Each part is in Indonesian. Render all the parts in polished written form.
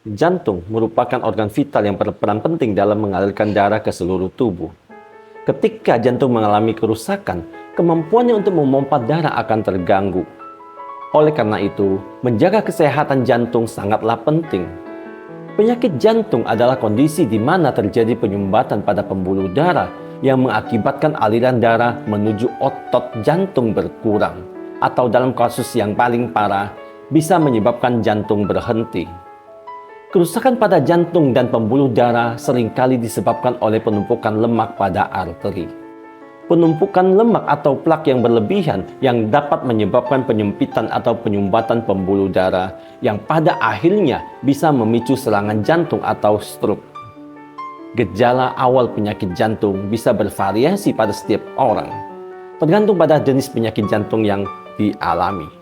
Jantung merupakan organ vital yang berperan penting dalam mengalirkan darah ke seluruh tubuh. Ketika jantung mengalami kerusakan, kemampuannya untuk memompa darah akan terganggu. Oleh karena itu, menjaga kesehatan jantung sangatlah penting. Penyakit jantung adalah kondisi di mana terjadi penyumbatan pada pembuluh darah yang mengakibatkan aliran darah menuju otot jantung berkurang, atau dalam kasus yang paling parah, bisa menyebabkan jantung berhenti. Kerusakan pada jantung dan pembuluh darah seringkali disebabkan oleh penumpukan lemak pada arteri. Penumpukan lemak atau plak yang berlebihan yang dapat menyebabkan penyempitan atau penyumbatan pembuluh darah yang pada akhirnya bisa memicu serangan jantung atau stroke. Gejala awal penyakit jantung bisa bervariasi pada setiap orang, tergantung pada jenis penyakit jantung yang dialami.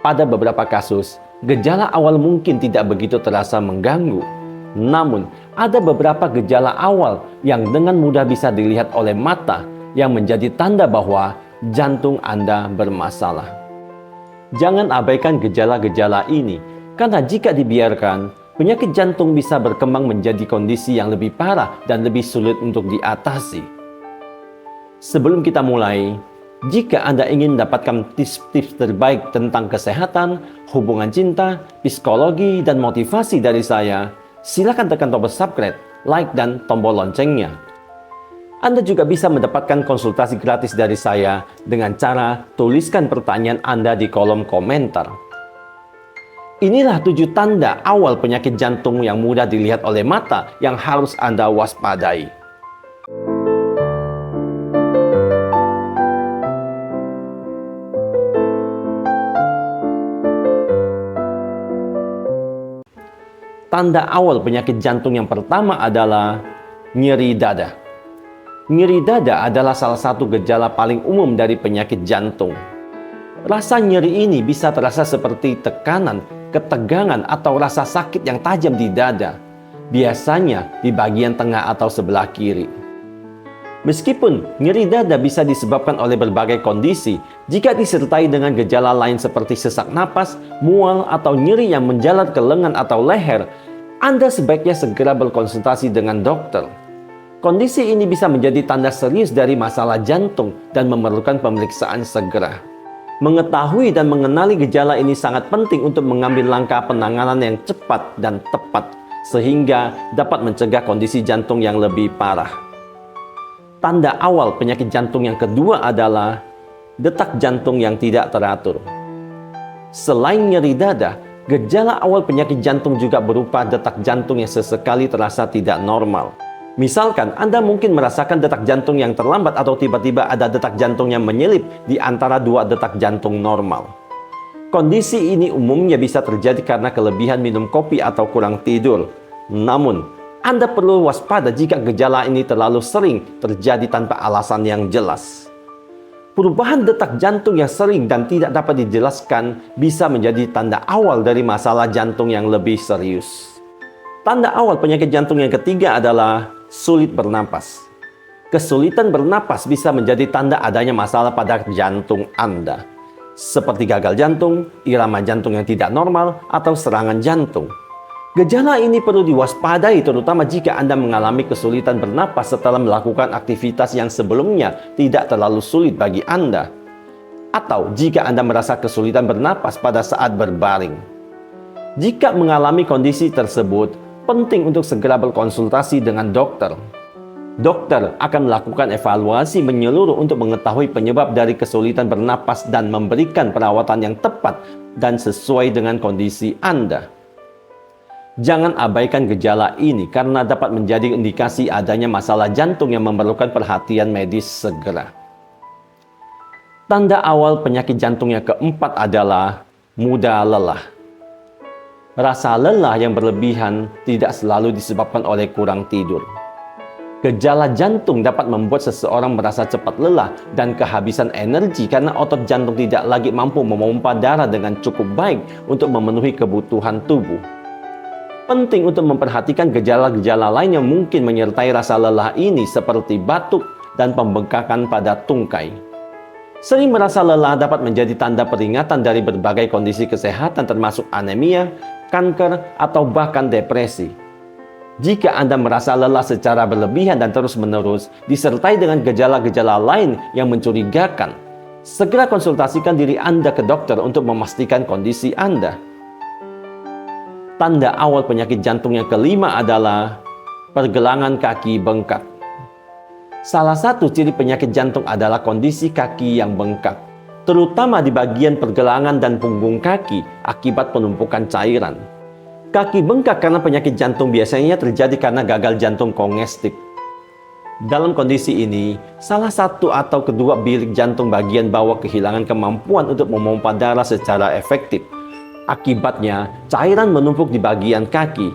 Pada beberapa kasus, gejala awal mungkin tidak begitu terasa mengganggu. Namun, ada beberapa gejala awal yang dengan mudah bisa dilihat oleh mata yang menjadi tanda bahwa jantung Anda bermasalah. Jangan abaikan gejala-gejala ini, karena jika dibiarkan, penyakit jantung bisa berkembang menjadi kondisi yang lebih parah dan lebih sulit untuk diatasi. Sebelum kita mulai, jika Anda ingin mendapatkan tips-tips terbaik tentang kesehatan, hubungan cinta, psikologi, dan motivasi dari saya, silakan tekan tombol subscribe, like, dan tombol loncengnya. Anda juga bisa mendapatkan konsultasi gratis dari saya dengan cara tuliskan pertanyaan Anda di kolom komentar. Inilah 7 tanda awal penyakit jantung yang mudah dilihat oleh mata yang harus Anda waspadai. Tanda awal penyakit jantung yang pertama adalah nyeri dada. Nyeri dada adalah salah satu gejala paling umum dari penyakit jantung. Rasa nyeri ini bisa terasa seperti tekanan, ketegangan, atau rasa sakit yang tajam di dada, biasanya di bagian tengah atau sebelah kiri. Meskipun nyeri dada bisa disebabkan oleh berbagai kondisi, jika disertai dengan gejala lain seperti sesak napas, mual, atau nyeri yang menjalar ke lengan atau leher, Anda sebaiknya segera berkonsultasi dengan dokter. Kondisi ini bisa menjadi tanda serius dari masalah jantung dan memerlukan pemeriksaan segera. Mengetahui dan mengenali gejala ini sangat penting untuk mengambil langkah penanganan yang cepat dan tepat, sehingga dapat mencegah kondisi jantung yang lebih parah. Tanda awal penyakit jantung yang kedua adalah detak jantung yang tidak teratur. Selain nyeri dada, gejala awal penyakit jantung juga berupa detak jantung yang sesekali terasa tidak normal. Misalkan, Anda mungkin merasakan detak jantung yang terlambat atau tiba-tiba ada detak jantung yang menyelip di antara 2 detak jantung normal. Kondisi ini umumnya bisa terjadi karena kelebihan minum kopi atau kurang tidur. Namun, Anda perlu waspada jika gejala ini terlalu sering terjadi tanpa alasan yang jelas. Perubahan detak jantung yang sering dan tidak dapat dijelaskan bisa menjadi tanda awal dari masalah jantung yang lebih serius. Tanda awal penyakit jantung yang ketiga adalah sulit bernapas. Kesulitan bernapas bisa menjadi tanda adanya masalah pada jantung Anda, seperti gagal jantung, irama jantung yang tidak normal, atau serangan jantung. Gejala ini perlu diwaspadai terutama jika Anda mengalami kesulitan bernapas setelah melakukan aktivitas yang sebelumnya tidak terlalu sulit bagi Anda, atau jika Anda merasa kesulitan bernapas pada saat berbaring. Jika mengalami kondisi tersebut, penting untuk segera berkonsultasi dengan dokter. Dokter akan melakukan evaluasi menyeluruh untuk mengetahui penyebab dari kesulitan bernapas dan memberikan perawatan yang tepat dan sesuai dengan kondisi Anda. Jangan abaikan gejala ini karena dapat menjadi indikasi adanya masalah jantung yang memerlukan perhatian medis segera. Tanda awal penyakit jantung yang keempat adalah mudah lelah. Rasa lelah yang berlebihan tidak selalu disebabkan oleh kurang tidur. Gejala jantung dapat membuat seseorang merasa cepat lelah dan kehabisan energi karena otot jantung tidak lagi mampu memompa darah dengan cukup baik untuk memenuhi kebutuhan tubuh. Penting untuk memperhatikan gejala-gejala lain yang mungkin menyertai rasa lelah ini seperti batuk dan pembengkakan pada tungkai. Sering merasa lelah dapat menjadi tanda peringatan dari berbagai kondisi kesehatan termasuk anemia, kanker, atau bahkan depresi. Jika Anda merasa lelah secara berlebihan dan terus-menerus, disertai dengan gejala-gejala lain yang mencurigakan, segera konsultasikan diri Anda ke dokter untuk memastikan kondisi Anda. Tanda awal penyakit jantung yang kelima adalah pergelangan kaki bengkak. Salah satu ciri penyakit jantung adalah kondisi kaki yang bengkak, terutama di bagian pergelangan dan punggung kaki akibat penumpukan cairan. Kaki bengkak karena penyakit jantung biasanya terjadi karena gagal jantung kongestif. Dalam kondisi ini, salah satu atau kedua bilik jantung bagian bawah kehilangan kemampuan untuk memompa darah secara efektif. Akibatnya, cairan menumpuk di bagian kaki.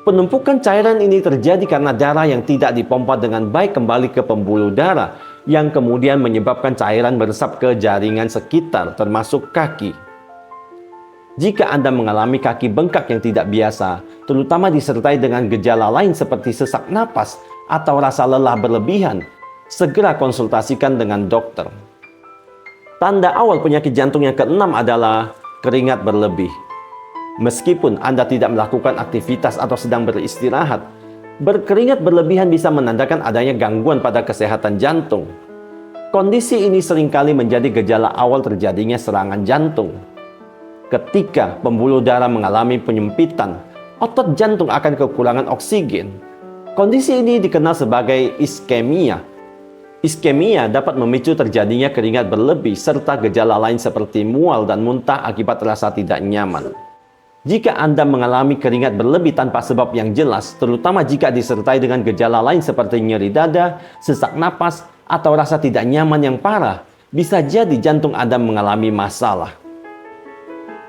Penumpukan cairan ini terjadi karena darah yang tidak dipompa dengan baik kembali ke pembuluh darah, yang kemudian menyebabkan cairan meresap ke jaringan sekitar, termasuk kaki. Jika Anda mengalami kaki bengkak yang tidak biasa, terutama disertai dengan gejala lain seperti sesak napas atau rasa lelah berlebihan, segera konsultasikan dengan dokter. Tanda awal penyakit jantung yang keenam adalah keringat berlebih. Meskipun Anda tidak melakukan aktivitas atau sedang beristirahat, berkeringat berlebihan bisa menandakan adanya gangguan pada kesehatan jantung. Kondisi ini seringkali menjadi gejala awal terjadinya serangan jantung. Ketika pembuluh darah mengalami penyempitan, otot jantung akan kekurangan oksigen. Kondisi ini dikenal sebagai iskemia. Iskemia dapat memicu terjadinya keringat berlebih serta gejala lain seperti mual dan muntah akibat rasa tidak nyaman. Jika Anda mengalami keringat berlebih tanpa sebab yang jelas, terutama jika disertai dengan gejala lain seperti nyeri dada, sesak napas, atau rasa tidak nyaman yang parah, bisa jadi jantung Anda mengalami masalah.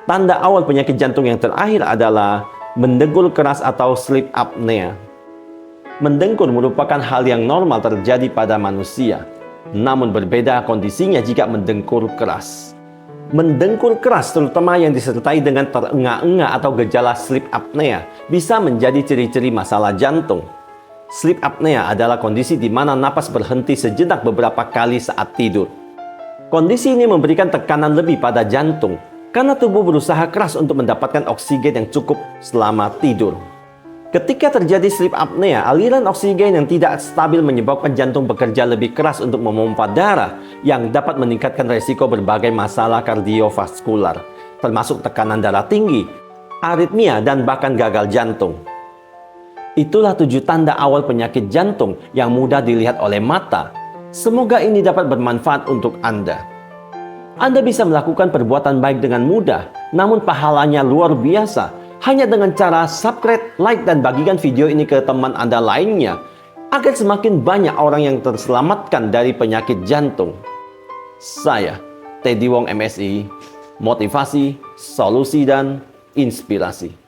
Tanda awal penyakit jantung yang terakhir adalah mendengkur keras atau sleep apnea. Mendengkur merupakan hal yang normal terjadi pada manusia, namun berbeda kondisinya jika mendengkur keras. Mendengkur keras, terutama yang disertai dengan terengah-engah atau gejala sleep apnea, bisa menjadi ciri-ciri masalah jantung. Sleep apnea adalah kondisi di mana napas berhenti sejenak beberapa kali saat tidur. Kondisi ini memberikan tekanan lebih pada jantung, karena tubuh berusaha keras untuk mendapatkan oksigen yang cukup selama tidur. Ketika terjadi sleep apnea, aliran oksigen yang tidak stabil menyebabkan jantung bekerja lebih keras untuk memompa darah, yang dapat meningkatkan resiko berbagai masalah kardiovaskular, termasuk tekanan darah tinggi, aritmia, dan bahkan gagal jantung. Itulah 7 tanda awal penyakit jantung yang mudah dilihat oleh mata. Semoga ini dapat bermanfaat untuk Anda. Anda bisa melakukan perbuatan baik dengan mudah, namun pahalanya luar biasa hanya dengan cara subscribe, like, dan bagikan video ini ke teman Anda lainnya agar semakin banyak orang yang terselamatkan dari penyakit jantung. Saya, Teddy Wong MSI, motivasi, solusi, dan inspirasi.